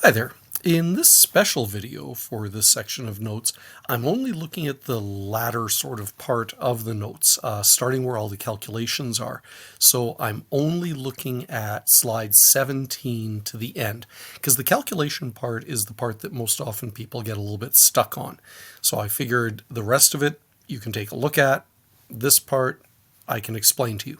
Hi there. In this special video for this section of notes, I'm only looking at the latter sort of part of the notes, starting where all the calculations are. So I'm only looking at slide 17 to the end, because the calculation part is the part that most often people get a little bit stuck on. So I figured the rest of it you can take a look at. This part I can explain to you.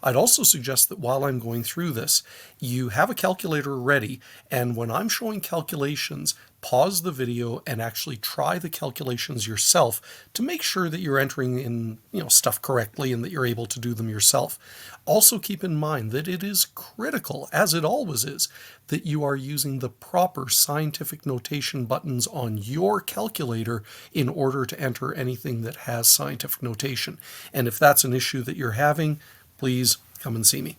I'd also suggest that while I'm going through this, you have a calculator ready, and when I'm showing calculations, pause the video and actually try the calculations yourself to make sure that you're entering in, stuff correctly and that you're able to do them yourself. Also keep in mind that it is critical, as it always is, that you are using the proper scientific notation buttons on your calculator in order to enter anything that has scientific notation. And if that's an issue that you're having, please come and see me.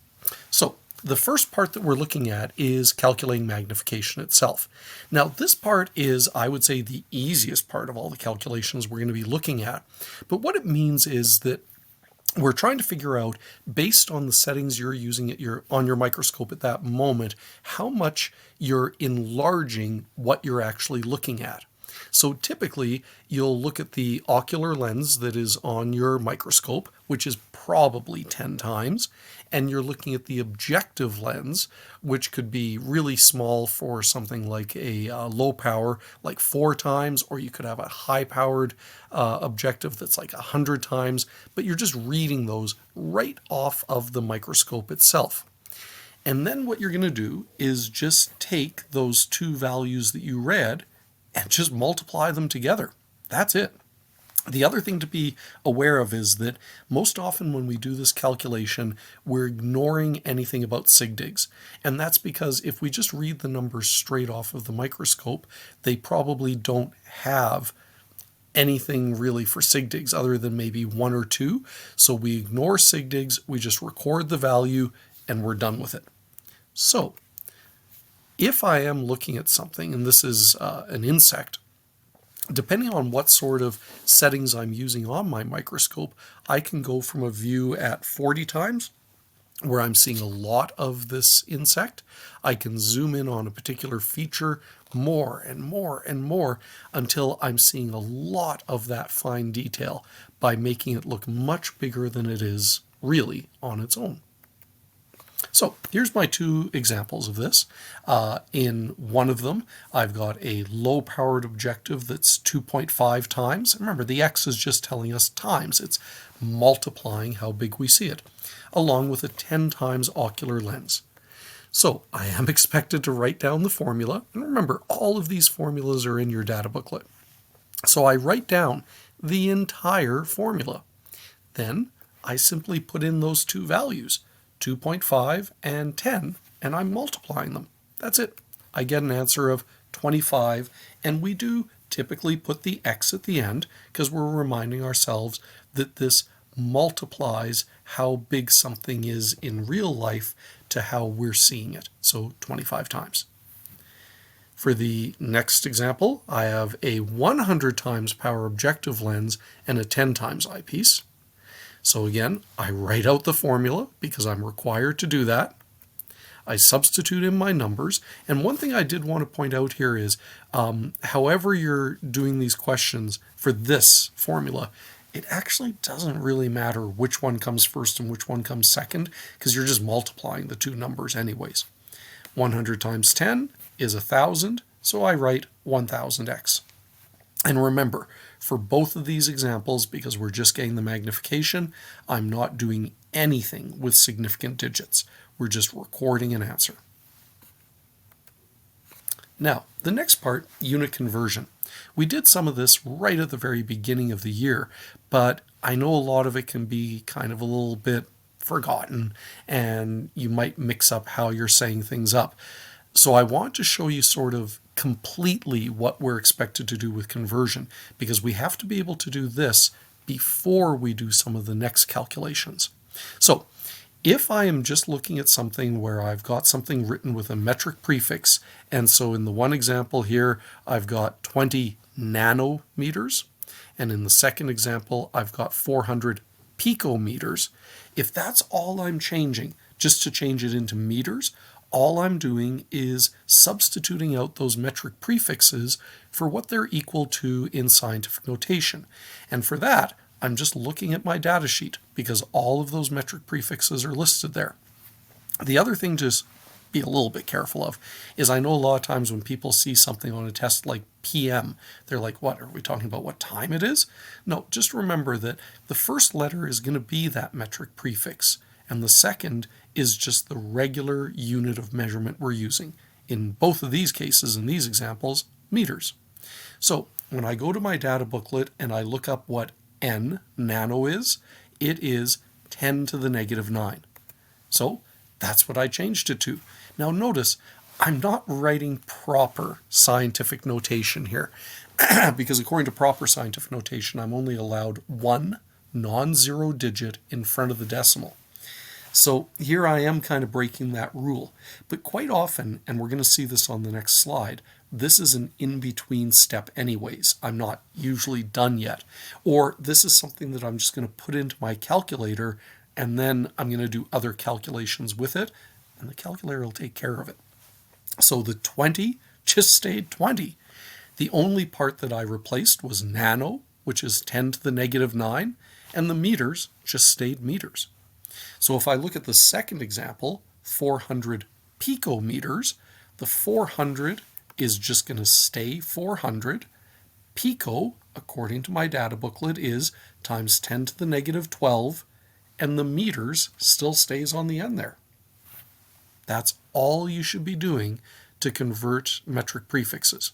So the first part that we're looking at is calculating magnification itself. Now this part is, I would say, the easiest part of all the calculations we're going to be looking at. But what it means is that we're trying to figure out, based on the settings you're using on your microscope at that moment, how much you're enlarging what you're actually looking at. So typically, you'll look at the ocular lens that is on your microscope, which is probably 10 times, and you're looking at the objective lens, which could be really small for something like a low power, like 4 times, or you could have a high-powered objective that's like 100 times, but you're just reading those right off of the microscope itself. And then what you're going to do is just take those two values that you read and just multiply them together. That's it. The other thing to be aware of is that most often when we do this calculation, we're ignoring anything about sigdigs. And that's because if we just read the numbers straight off of the microscope, they probably don't have anything really for sigdigs other than maybe 1 or 2. So we ignore sigdigs, we just record the value, and we're done with it. So if I am looking at something, and this is an insect, depending on what sort of settings I'm using on my microscope, I can go from a view at 40 times, where I'm seeing a lot of this insect. I can zoom in on a particular feature more and more and more until I'm seeing a lot of that fine detail by making it look much bigger than it is really on its own. So here's my 2 examples of this. In one of them, I've got a low-powered objective that's 2.5 times. Remember, the X is just telling us times. It's multiplying how big we see it, along with a 10 times ocular lens. So I am expected to write down the formula. And remember, all of these formulas are in your data booklet. So I write down the entire formula. Then I simply put in those 2 values, 2.5 and 10, and I'm multiplying them. That's it. I get an answer of 25, and we do typically put the X at the end because we're reminding ourselves that this multiplies how big something is in real life to how we're seeing it. So 25 times. For the next example, I have a 100 times power objective lens and a 10 times eyepiece. So again, I write out the formula because I'm required to do that. I substitute in my numbers. And one thing I did want to point out here is, however you're doing these questions for this formula, it actually doesn't really matter which one comes first and which one comes second, because you're just multiplying the 2 numbers anyways. 100 times 10 is 1,000, so I write 1,000x. And remember, for both of these examples, because we're just getting the magnification, I'm not doing anything with significant digits. We're just recording an answer. Now, the next part, unit conversion. We did some of this right at the very beginning of the year, but I know a lot of it can be kind of a little bit forgotten, and you might mix up how you're saying things up. So I want to show you sort of completely what we're expected to do with conversion, because we have to be able to do this before we do some of the next calculations. So if I am just looking at something where I've got something written with a metric prefix, and so in the one example here, I've got 20 nanometers, and in the second example, I've got 400 picometers. If that's all I'm changing, just to change it into meters, all I'm doing is substituting out those metric prefixes for what they're equal to in scientific notation. And for that, I'm just looking at my data sheet because all of those metric prefixes are listed there. The other thing to be a little bit careful of is I know a lot of times when people see something on a test like PM, they're like, what, are we talking about what time it is? No, just remember that the first letter is going to be that metric prefix, and the second is just the regular unit of measurement we're using. In both of these cases, in these examples, meters. So when I go to my data booklet and I look up what nano is, it is 10 to the negative 9. So that's what I changed it to. Now notice, I'm not writing proper scientific notation here because according to proper scientific notation, I'm only allowed one non-zero digit in front of the decimal. So here I am kind of breaking that rule. But quite often, and we're going to see this on the next slide, this is an in-between step anyways. I'm not usually done yet. Or this is something that I'm just going to put into my calculator and then I'm going to do other calculations with it, and the calculator will take care of it. So the 20 just stayed 20. The only part that I replaced was nano, which is 10 to the negative 9, and the meters just stayed meters. So if I look at the second example, 400 picometers, the 400 is just going to stay 400. Pico, according to my data booklet, is times 10 to the negative 12, and the meters still stays on the end there. That's all you should be doing to convert metric prefixes.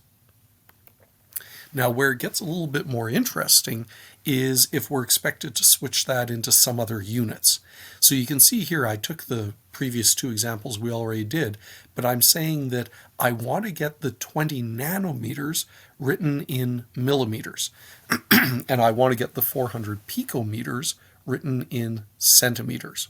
Now, where it gets a little bit more interesting is if we're expected to switch that into some other units. So you can see here I took the previous two examples we already did, but I'm saying that I want to get the 20 nanometers written in millimeters, and I want to get the 400 picometers written in centimeters.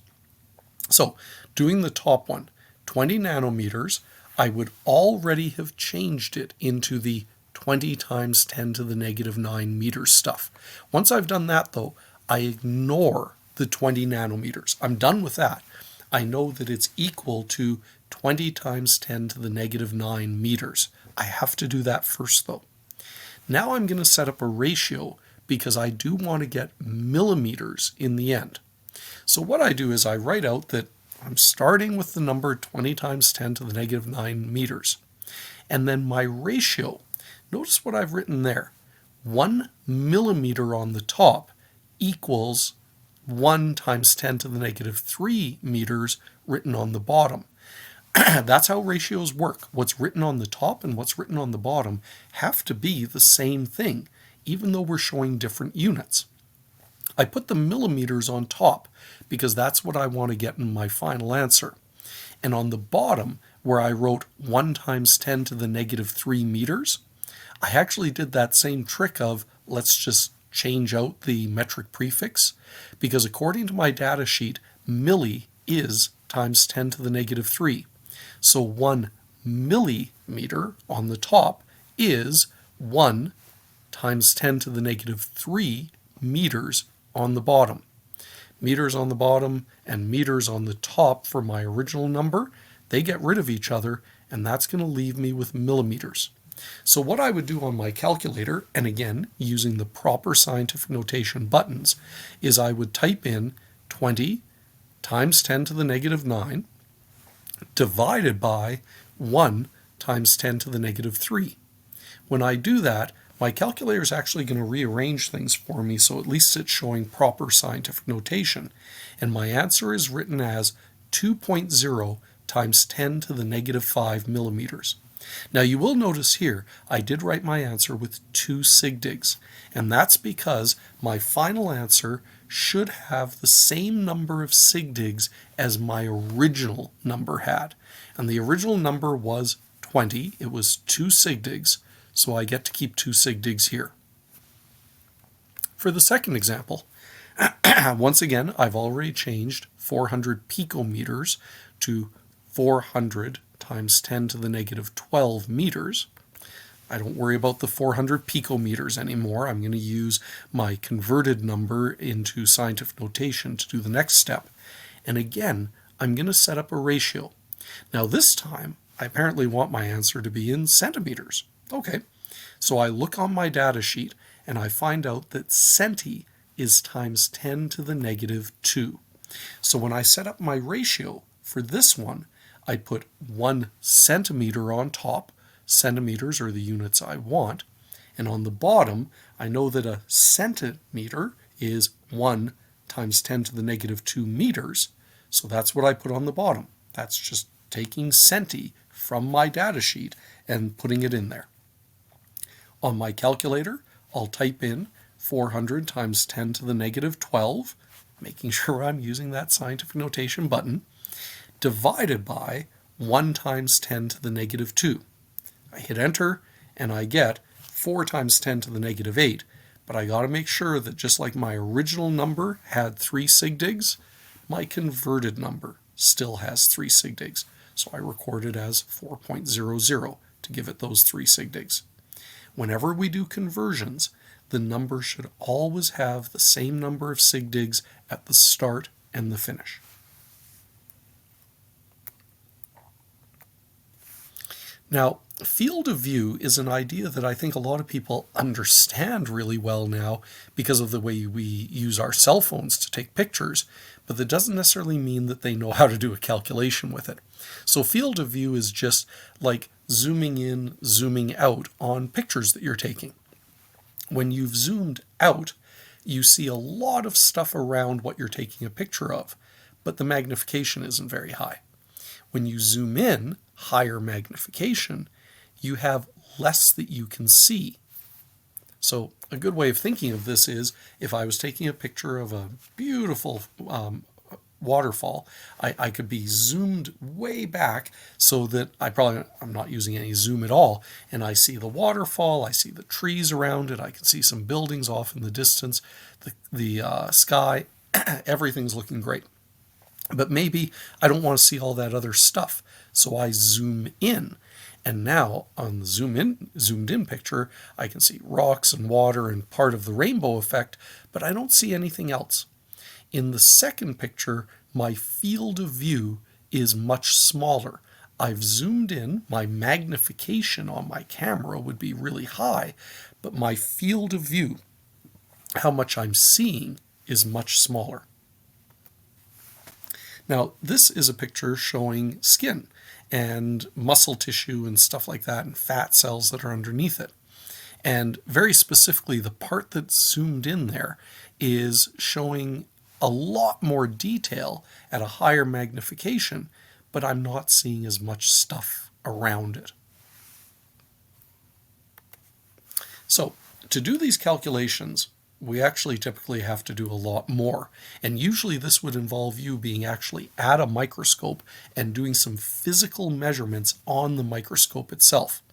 So doing the top one, 20 nanometers, I would already have changed it into the 20 times 10 to the negative 9 meters stuff. Once I've done that though, I ignore the 20 nanometers. I'm done with that. I know that it's equal to 20 times 10 to the negative 9 meters. I have to do that first though. Now I'm going to set up a ratio because I do want to get millimeters in the end. So what I do is I write out that I'm starting with the number 20 times 10 to the negative 9 meters. And then my ratio, notice what I've written there. 1 millimeter on the top equals 1 times 10 to the negative 3 meters written on the bottom. That's how ratios work. What's written on the top and what's written on the bottom have to be the same thing, even though we're showing different units. I put the millimeters on top because that's what I want to get in my final answer. And on the bottom, where I wrote 1 times 10 to the negative 3 meters, I actually did that same trick of let's just change out the metric prefix, because according to my data sheet, milli is times 10 to the negative 3. So 1 millimeter on the top is 1 times 10 to the negative 3 meters on the bottom. Meters on the bottom and meters on the top for my original number, they get rid of each other, and that's going to leave me with millimeters. So what I would do on my calculator, and again, using the proper scientific notation buttons, is I would type in 20 times 10 to the negative 9 divided by 1 times 10 to the negative 3. When I do that, my calculator is actually going to rearrange things for me so at least it's showing proper scientific notation. And my answer is written as 2.0 times 10 to the negative 5 millimeters. Now you will notice here I did write my answer with 2 sig digs, and that's because my final answer should have the same number of sig digs as my original number had. And the original number was 20. It was 2 sig digs, so I get to keep 2 sig digs here. For the second example, once again, I've already changed 400 picometers to 400 times 10 to the negative 12 meters. I don't worry about the 400 picometers anymore. I'm going to use my converted number into scientific notation to do the next step. And again, I'm going to set up a ratio. Now this time, I apparently want my answer to be in centimeters. Okay, so I look on my data sheet and I find out that centi is times 10 to the negative 2. So when I set up my ratio for this one, I put 1 centimeter on top. Centimeters are the units I want. And on the bottom, I know that a centimeter is 1 times 10 to the negative 2 meters. So that's what I put on the bottom. That's just taking centi from my data sheet and putting it in there. On my calculator, I'll type in 400 times 10 to the negative 12, making sure I'm using that scientific notation button, divided by 1 times 10 to the negative 2. I hit enter and I get 4 times 10 to the negative 8, but I got to make sure that just like my original number had 3 sigdigs, my converted number still has 3 sigdigs. So I record it as 4.00 to give it those 3 sigdigs. Whenever we do conversions, the number should always have the same number of sigdigs at the start and the finish. Now, field of view is an idea that I think a lot of people understand really well now because of the way we use our cell phones to take pictures, but that doesn't necessarily mean that they know how to do a calculation with it. So field of view is just like zooming in, zooming out on pictures that you're taking. When you've zoomed out, you see a lot of stuff around what you're taking a picture of, but the magnification isn't very high. When you zoom in, higher magnification, you have less that you can see. So a good way of thinking of this is if I was taking a picture of a beautiful waterfall, I could be zoomed way back so that I'm not using any zoom at all, and I see the waterfall, I see the trees around it, I can see some buildings off in the distance, the sky, everything's looking great. But maybe I don't want to see all that other stuff, so I zoom in. And now on the zoomed in picture, I can see rocks and water and part of the rainbow effect, but I don't see anything else. In the second picture, my field of view is much smaller. I've zoomed in, my magnification on my camera would be really high, but my field of view, how much I'm seeing, is much smaller. Now, this is a picture showing skin and muscle tissue and stuff like that and fat cells that are underneath it. And very specifically, the part that's zoomed in there is showing a lot more detail at a higher magnification, but I'm not seeing as much stuff around it. So to do these calculations, we actually typically have to do a lot more. And usually this would involve you being actually at a microscope and doing some physical measurements on the microscope itself.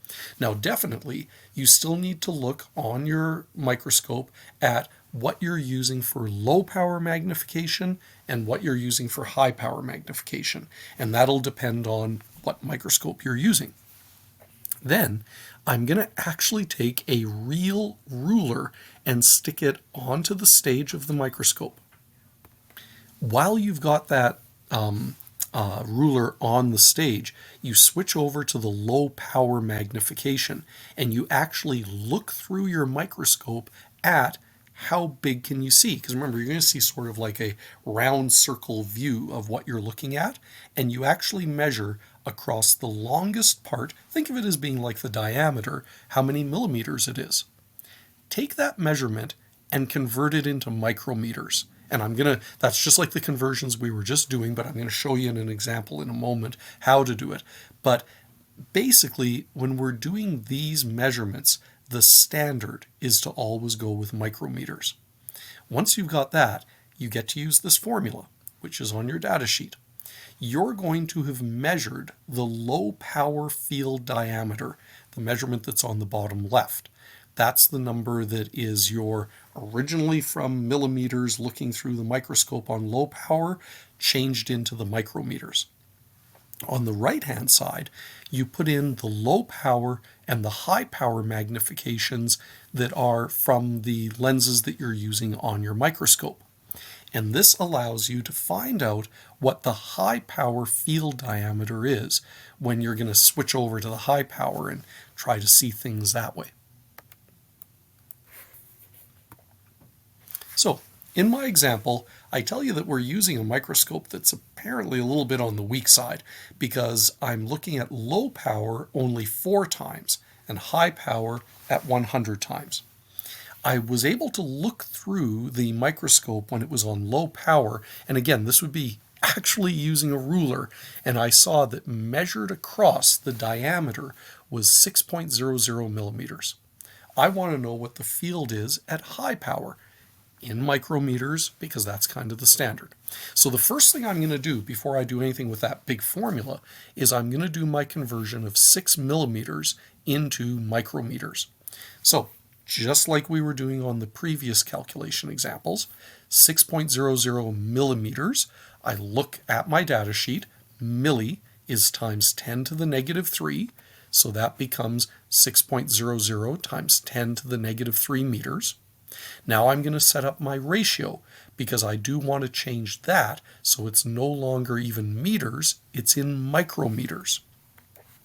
Now, definitely, you still need to look on your microscope at what you're using for low power magnification and what you're using for high power magnification. And that'll depend on what microscope you're using. Then I'm going to actually take a real ruler and stick it onto the stage of the microscope. While you've got that ruler on the stage, you switch over to the low power magnification and you actually look through your microscope at how big can you see? Because remember, you're going to see sort of like a round circle view of what you're looking at, and you actually measure across the longest part. Think of it as being like the diameter, how many millimeters it is. Take that measurement and convert it into micrometers. And that's just like the conversions we were just doing, but I'm going to show you in an example in a moment how to do it. But basically, when we're doing these measurements, the standard is to always go with micrometers. Once you've got that, you get to use this formula, which is on your data sheet. You're going to have measured the low power field diameter, the measurement that's on the bottom left. That's the number that is your originally from millimeters looking through the microscope on low power, changed into the micrometers. On the right-hand side, you put in the low power and the high power magnifications that are from the lenses that you're using on your microscope. And this allows you to find out what the high power field diameter is when you're going to switch over to the high power and try to see things that way. So, in my example, I tell you that we're using a microscope that's apparently a little bit on the weak side because I'm looking at low power only 4 times and high power at 100 times. I was able to look through the microscope when it was on low power, and again, this would be actually using a ruler, and I saw that measured across the diameter was 6.00 millimeters. I want to know what the field is at high power in micrometers because that's kind of the standard. So the first thing I'm going to do before I do anything with that big formula is I'm going to do my conversion of 6 millimeters into micrometers. So just like we were doing on the previous calculation examples, 6.00 millimeters, I look at my data sheet, milli is times 10 to the negative 3, so that becomes 6.00 times 10 to the negative 3 meters. Now I'm going to set up my ratio because I do want to change that so it's no longer even meters, it's in micrometers.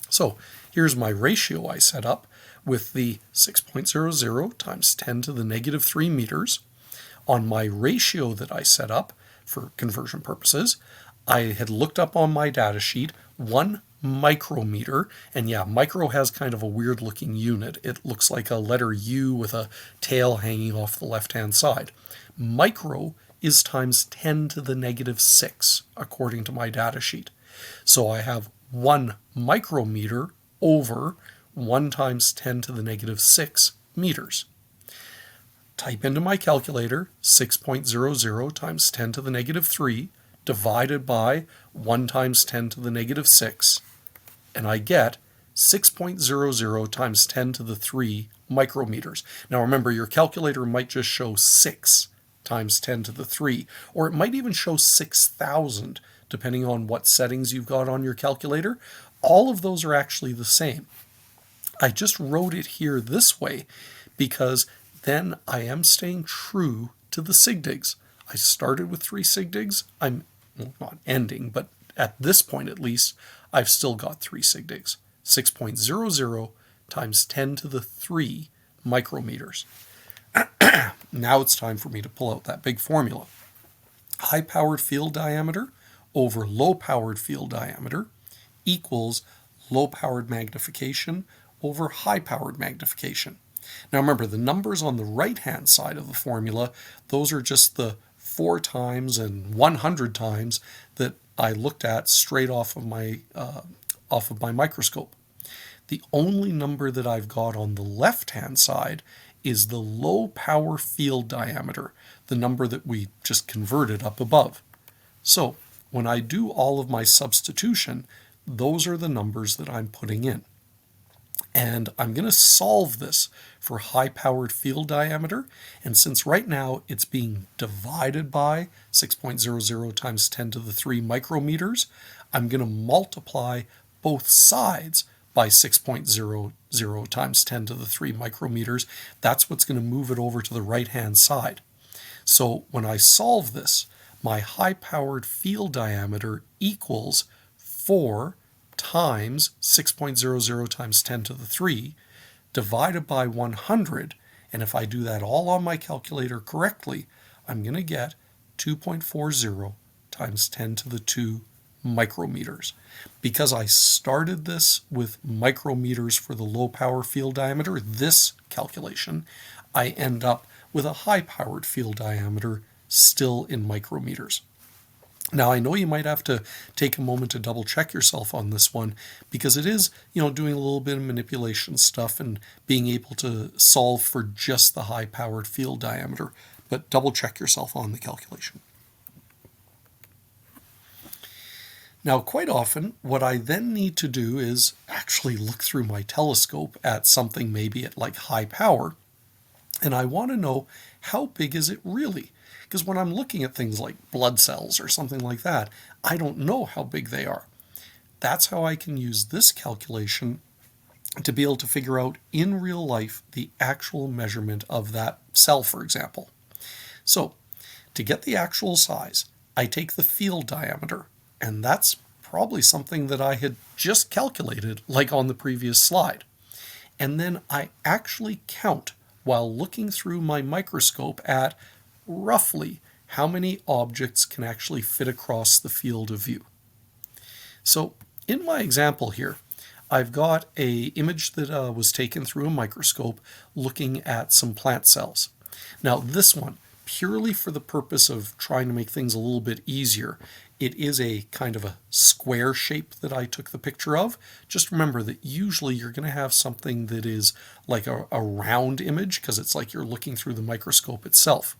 So here's my ratio I set up with the 6.00 times 10 to the negative 3 meters. On my ratio that I set up for conversion purposes, I had looked up on my data sheet 1 micrometer, and yeah, micro has kind of a weird looking unit. It looks like a letter U with a tail hanging off the left-hand side. Micro is times 10 to the negative 6 according to my data sheet. So I have 1 micrometer over 1 times 10 to the negative 6 meters. Type into my calculator 6.00 times 10 to the negative 3 divided by 1 times 10 to the negative 6, and I get 6.00 times 10 to the 3 micrometers. Now remember, your calculator might just show 6 times 10 to the 3, or it might even show 6,000, depending on what settings you've got on your calculator. All of those are actually the same. I just wrote it here this way because then I am staying true to the sigdigs. I started with 3 sigdigs. I'm not ending, but at this point at least, I've still got 3 sigdigs. 6.00 times 10 to the 3 micrometers. Now it's time for me to pull out that big formula. High-powered field diameter over low-powered field diameter equals low-powered magnification over high-powered magnification. Now remember, the numbers on the right-hand side of the formula, those are just the 4 times and 100 times that I looked at straight off of my microscope. The only number that I've got on the left-hand side is the low-power field diameter, the number that we just converted up above. So when I do all of my substitution, those are the numbers that I'm putting in. And I'm going to solve this for high-powered field diameter. And since right now it's being divided by 6.00 times 10 to the 3 micrometers, I'm going to multiply both sides by 6.00 times 10 to the 3 micrometers. That's what's going to move it over to the right-hand side. So when I solve this, my high-powered field diameter equals 4 times 6.00 times 10 to the 3 divided by 100, and if I do that all on my calculator correctly, I'm going to get 2.40 times 10 to the 2 micrometers. Because I started this with micrometers for the low power field diameter, this calculation, I end up with a high powered field diameter still in micrometers. Now, I know you might have to take a moment to double check yourself on this one because it is, doing a little bit of manipulation stuff and being able to solve for just the high-powered field diameter, but double check yourself on the calculation. Now, quite often, what I then need to do is actually look through my telescope at something maybe at like high power, and I want to know how big is it really? Because when I'm looking at things like blood cells or something like that, I don't know how big they are. That's how I can use this calculation to be able to figure out in real life the actual measurement of that cell, for example. So To get the actual size, I take the field diameter, and that's probably something that I had just calculated, like on the previous slide. And then I actually count while looking through my microscope at roughly how many objects can actually fit across the field of view. So in my example here, I've got an image that was taken through a microscope looking at some plant cells. Now this one, purely for the purpose of trying to make things a little bit easier, it is a kind of a square shape that I took the picture of. Just remember that usually you're going to have something that is like a round image because it's like you're looking through the microscope itself.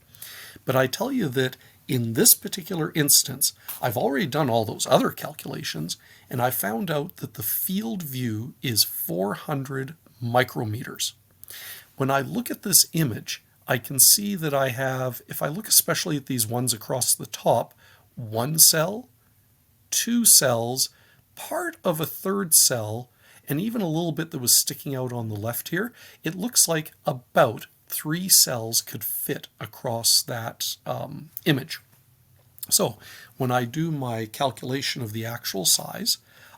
But I tell you that in this particular instance, I've already done all those other calculations, and I found out that the field view is 400 micrometers. When I look at this image, I can see that I have, if I look especially at these ones across the top, one cell, two cells, part of a third cell, and even a little bit that was sticking out on the left here. It looks like about 3 cells could fit across that image. So when I do my calculation of the actual size,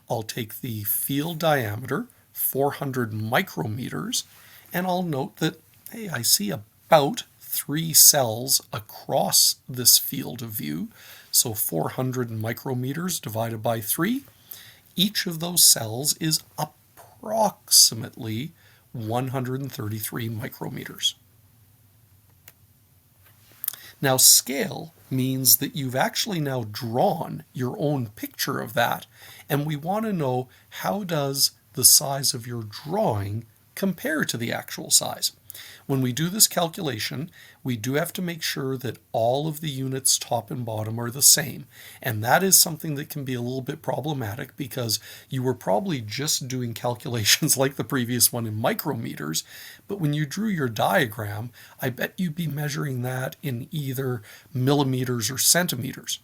I'll take the field diameter, 400 micrometers, and I'll note that, hey, I see about 3 cells across this field of view. So 400 micrometers divided by 3. Each of those cells is approximately 133 micrometers. Now scale means that you've actually now drawn your own picture of that, and we want to know how does the size of your drawing compare to the actual size. When we do this calculation, we do have to make sure that all of the units top and bottom are the same. And that is something that can be a little bit problematic because you were probably just doing calculations like the previous one in micrometers, but when you drew your diagram, I bet you'd be measuring that in either millimeters or centimeters.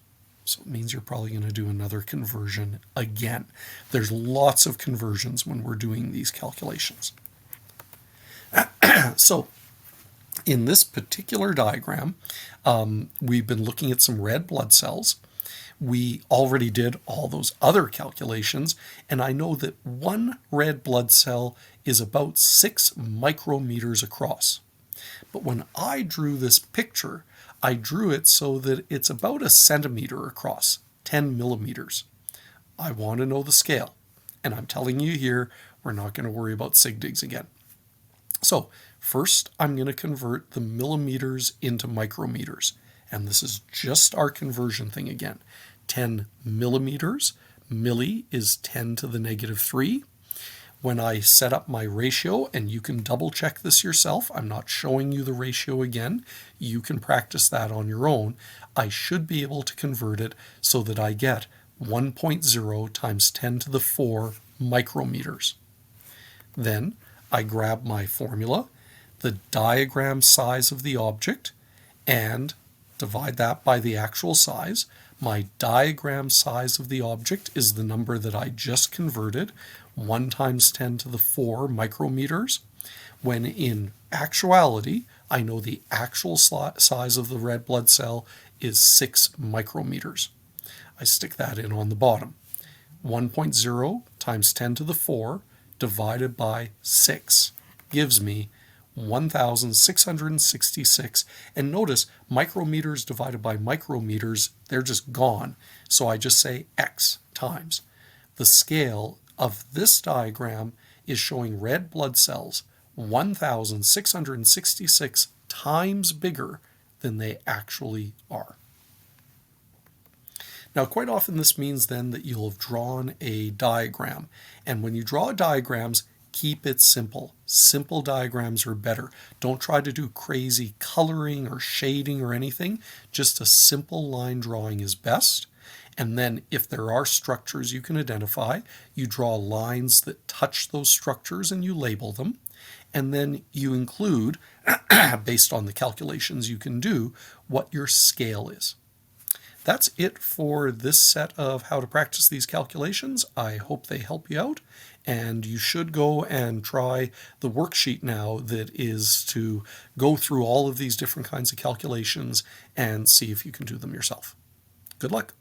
So it means you're probably going to do another conversion again. There's lots of conversions when we're doing these calculations. So in this particular diagram, we've been looking at some red blood cells. We already did all those other calculations, and I know that one red blood cell is about 6 micrometers across. But when I drew this picture, I drew it so that it's about a centimeter across, 10 millimeters. I want to know the scale, and I'm telling you here, we're not going to worry about sig digs again. So first, I'm going to convert the millimeters into micrometers. And this is just our conversion thing again. 10 millimeters, milli is 10 to the negative 3. When I set up my ratio, and you can double check this yourself, I'm not showing you the ratio again, you can practice that on your own, I should be able to convert it so that I get 1.0 times 10 to the 4 micrometers. Then I grab my formula, the diagram size of the object, and divide that by the actual size. My diagram size of the object is the number that I just converted, 1 times 10 to the 4 micrometers, when in actuality, I know the actual size of the red blood cell is 6 micrometers. I stick that in on the bottom. 1.0 times 10 to the 4 divided by 6 gives me 1,666. And notice micrometers divided by micrometers, they're just gone. So I just say X times. The scale of this diagram is showing red blood cells 1,666 times bigger than they actually are. Now, quite often this means then that you'll have drawn a diagram. And when you draw diagrams, keep it simple. Simple diagrams are better. Don't try to do crazy coloring or shading or anything. Just a simple line drawing is best. And then if there are structures you can identify, you draw lines that touch those structures and you label them. And then you include, based on the calculations you can do, what your scale is. that's it for this set of how to practice these calculations. I hope they help you out, and you should go and try the worksheet now that is to go through all of these different kinds of calculations and see if you can do them yourself. Good luck.